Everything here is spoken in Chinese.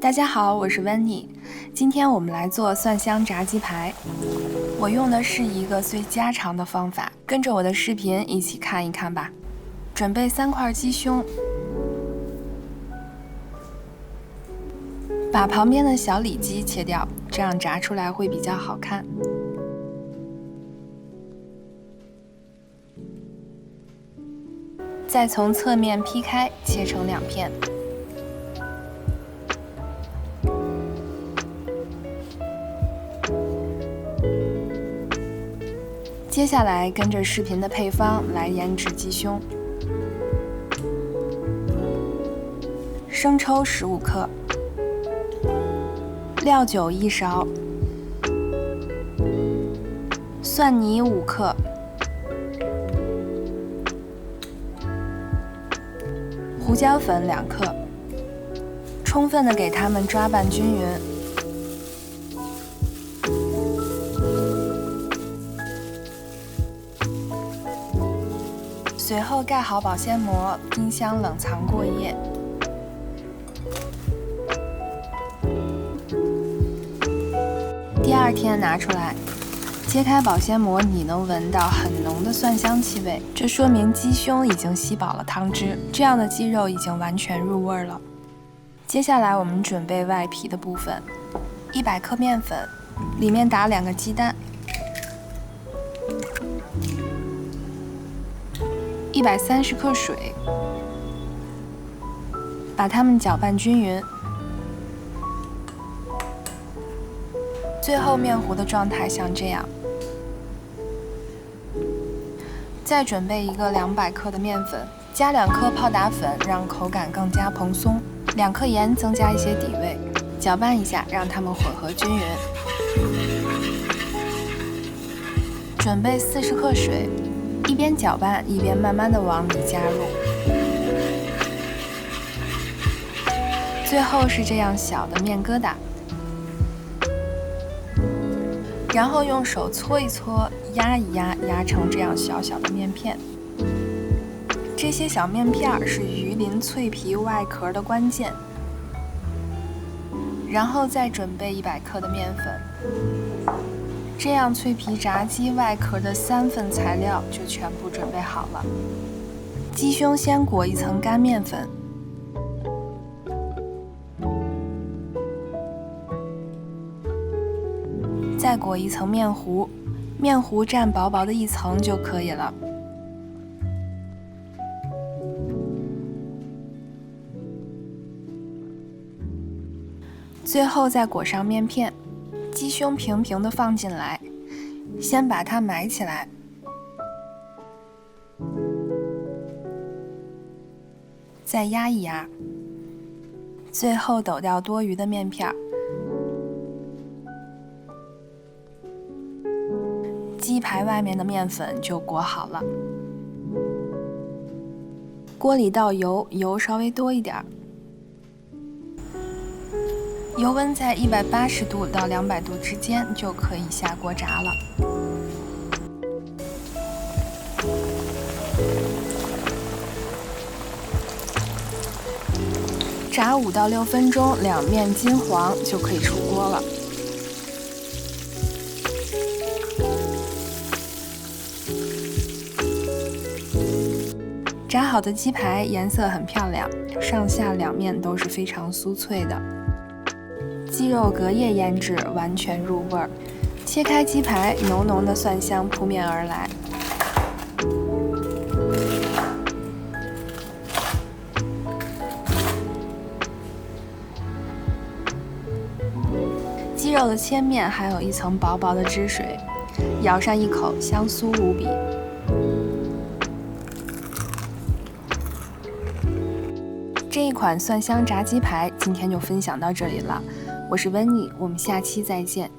大家好，我是温妮。今天我们来做蒜香炸鸡排。我用的是一个最家常的方法，跟着我的视频一起看一看吧。准备3块鸡胸，把旁边的小里脊切掉，这样炸出来会比较好看。再从侧面劈开，切成2片。接下来跟着视频的配方来腌制鸡胸。生抽15克，料酒1勺，蒜泥5克，胡椒粉2克，充分的给它们抓拌均匀。随后盖好保鲜膜，冰箱冷藏过夜。第2天拿出来，揭开保鲜膜，你能闻到很浓的蒜香气味，这说明鸡胸已经吸饱了汤汁，这样的鸡肉已经完全入味了。接下来我们准备外皮的部分，100克面粉，里面打2个鸡蛋，130克水，把它们搅拌均匀。最后面糊的状态像这样。再准备一个200克的面粉，加2克泡打粉，让口感更加蓬松，2克盐增加一些底味，搅拌一下，让它们混合均匀。准备40克水。一边搅拌一边慢慢的往里加入，最后是这样小的面疙瘩，然后用手搓一搓，压一压，压成这样小小的面片。这些小面片是鱼鳞脆皮外壳的关键。然后再准备100克的面粉。这样脆皮炸鸡外壳的3份材料就全部准备好了。鸡胸先裹一层干面粉，再裹一层面糊，面糊蘸薄薄的一层就可以了。最后再裹上面片。鸡胸平平的放进来，先把它埋起来，再压一压，最后抖掉多余的面片，鸡排外面的面粉就裹好了。锅里倒油，油稍微多一点。油温在180度到200度之间就可以下锅炸了。炸5到6分钟，两面金黄就可以出锅了。炸好的鸡排颜色很漂亮，上下两面都是非常酥脆的。鸡肉隔夜腌制，完全入味儿。切开鸡排，浓浓的蒜香扑面而来。鸡肉的切面还有一层薄薄的汁水，咬上一口，香酥无比。这一款蒜香炸鸡排今天就分享到这里了。我是温妮，我们下期再见。